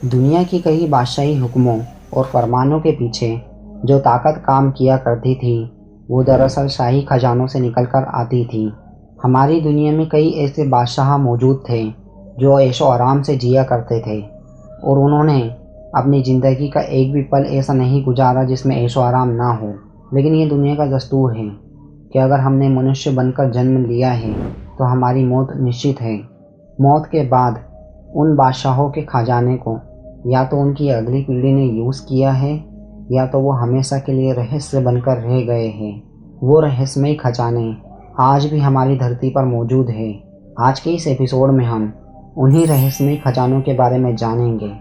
दुनिया की कई बादशाही हुक्मों और फरमानों के पीछे जो ताकत काम किया करती थी, वो दरअसल शाही खजानों से निकल कर आती थी। हमारी दुनिया में कई ऐसे बादशाह मौजूद थे जो ऐशो आराम से जिया करते थे, और उन्होंने अपनी ज़िंदगी का एक भी पल ऐसा नहीं गुजारा जिसमें ऐशो आराम ना हो। लेकिन ये दुनिया का दस्तूर है कि अगर हमने मनुष्य बनकर जन्म लिया है तो हमारी मौत निश्चित है। मौत के बाद उन बादशाहों के खजाने को या तो उनकी अगली पीढ़ी ने यूज़ किया है, या तो वो हमेशा के लिए रहस्य बनकर रह गए हैं। वो रहस्यमय खजाने आज भी हमारी धरती पर मौजूद है। आज के इस एपिसोड में हम उन्हीं रहस्यमय खजानों के बारे में जानेंगे।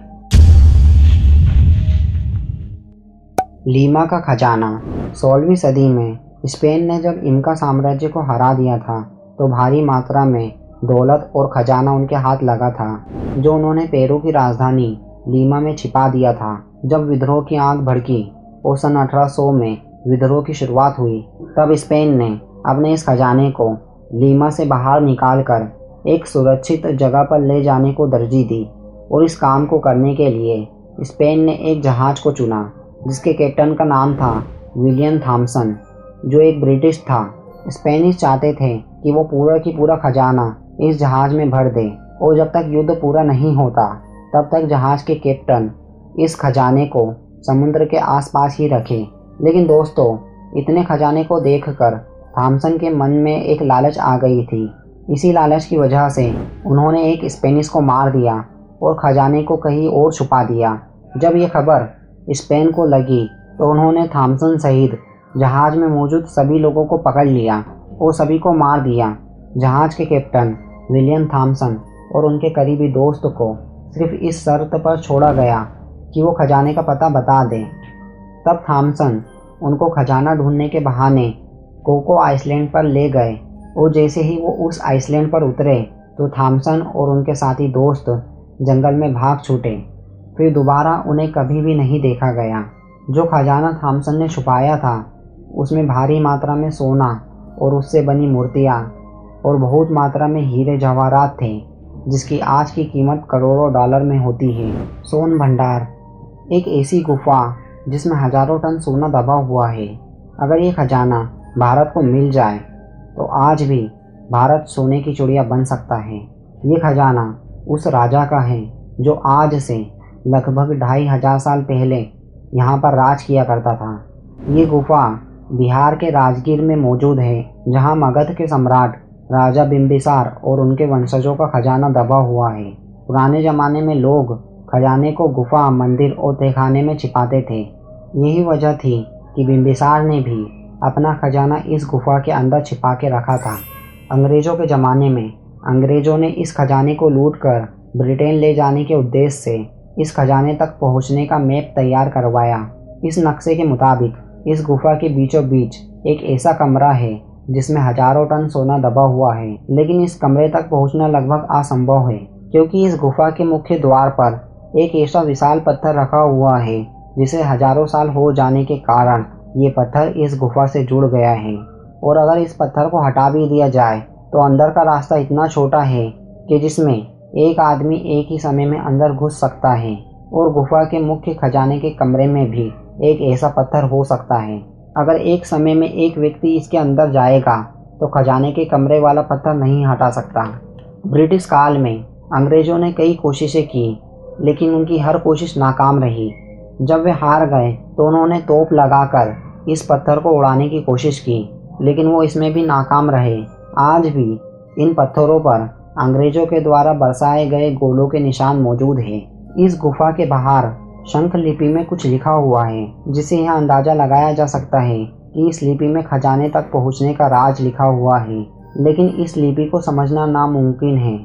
लीमा का खजाना। 16वीं सदी में स्पेन ने जब इनका साम्राज्य को हरा दिया था तो भारी मात्रा में दौलत और खजाना उनके हाथ लगा था, जो उन्होंने पेरू की राजधानी लीमा में छिपा दिया था। जब विद्रोह की आग भड़की और सन 1800 में विद्रोह की शुरुआत हुई, तब स्पेन ने अपने इस खजाने को लीमा से बाहर निकालकर एक सुरक्षित जगह पर ले जाने को तरजीह दी। और इस काम को करने के लिए स्पेन ने एक जहाज़ को चुना जिसके कैप्टन का नाम था विलियम थॉम्सन, जो एक ब्रिटिश था। स्पेनिश चाहते थे कि वो पूरा की पूरा खजाना इस जहाज़ में भर दे, और जब तक युद्ध पूरा नहीं होता तब तक जहाज़ के कैप्टन इस खजाने को समुद्र के आसपास ही रखे। लेकिन दोस्तों, इतने खजाने को देखकर थॉम्सन के मन में एक लालच आ गई थी। इसी लालच की वजह से उन्होंने एक स्पेनिश को मार दिया और खजाने को कहीं और छुपा दिया। जब ये खबर स्पेन को लगी तो उन्होंने थॉम्सन सहित जहाज़ में मौजूद सभी लोगों को पकड़ लिया और सभी को मार दिया। जहाज़ के कैप्टन विलियम थॉम्सन और उनके करीबी दोस्त को सिर्फ इस शर्त पर छोड़ा गया कि वो खजाने का पता बता दें। तब थॉम्सन उनको खजाना ढूंढने के बहाने कोको आइसलैंड पर ले गए, और जैसे ही वो उस आइसलैंड पर उतरे तो थॉम्सन और उनके साथी दोस्त जंगल में भाग छूटे। फिर दोबारा उन्हें कभी भी नहीं देखा गया। जो खजाना थॉम्सन ने छुपाया था उसमें भारी मात्रा में सोना और उससे बनी मूर्तियाँ और बहुत मात्रा में हीरे जवाहरात थे, जिसकी आज की कीमत करोड़ों डॉलर में होती है। सोन भंडार, एक ऐसी गुफा जिसमें हजारों टन सोना दबा हुआ है। अगर ये खजाना भारत को मिल जाए तो आज भी भारत सोने की चिड़िया बन सकता है। ये खजाना उस राजा का है जो आज से लगभग 2500 साल पहले यहाँ पर राज किया करता था। ये गुफा बिहार के राजगीर में मौजूद है, जहाँ मगध के सम्राट राजा बिम्बिसार और उनके वंशजों का खजाना दबा हुआ है। पुराने ज़माने में लोग खजाने को गुफा, मंदिर और तहखाने में छिपाते थे। यही वजह थी कि बिम्बिसार ने भी अपना खजाना इस गुफा के अंदर छिपा के रखा था। अंग्रेज़ों के ज़माने में अंग्रेज़ों ने इस खजाने को लूटकर ब्रिटेन ले जाने के उद्देश्य से इस खजाने तक पहुंचने का मैप तैयार करवाया। इस नक्शे के मुताबिक इस गुफा के बीचों बीच एक ऐसा कमरा है जिसमें हजारों टन सोना दबा हुआ है, लेकिन इस कमरे तक पहुंचना लगभग असंभव है, क्योंकि इस गुफा के मुख्य द्वार पर एक ऐसा विशाल पत्थर रखा हुआ है जिसे हजारों साल हो जाने के कारण ये पत्थर इस गुफा से जुड़ गया है। और अगर इस पत्थर को हटा भी दिया जाए तो अंदर का रास्ता इतना छोटा है कि जिसमें एक आदमी एक ही समय में अंदर घुस सकता है। और गुफा के मुख्य खजाने के कमरे में भी एक ऐसा पत्थर हो सकता है। अगर एक समय में एक व्यक्ति इसके अंदर जाएगा तो खजाने के कमरे वाला पत्थर नहीं हटा सकता। ब्रिटिश काल में अंग्रेज़ों ने कई कोशिशें की, लेकिन उनकी हर कोशिश नाकाम रही। जब वे हार गए तो उन्होंने तोप लगाकर इस पत्थर को उड़ाने की कोशिश की, लेकिन वो इसमें भी नाकाम रहे। आज भी इन पत्थरों पर अंग्रेज़ों के द्वारा बरसाए गए गोलों के निशान मौजूद हैं। इस गुफा के बाहर शंख लिपि में कुछ लिखा हुआ है, जिससे यह अंदाज़ा लगाया जा सकता है कि इस लिपि में खजाने तक पहुंचने का राज लिखा हुआ है। लेकिन इस लिपि को समझना नामुमकिन है,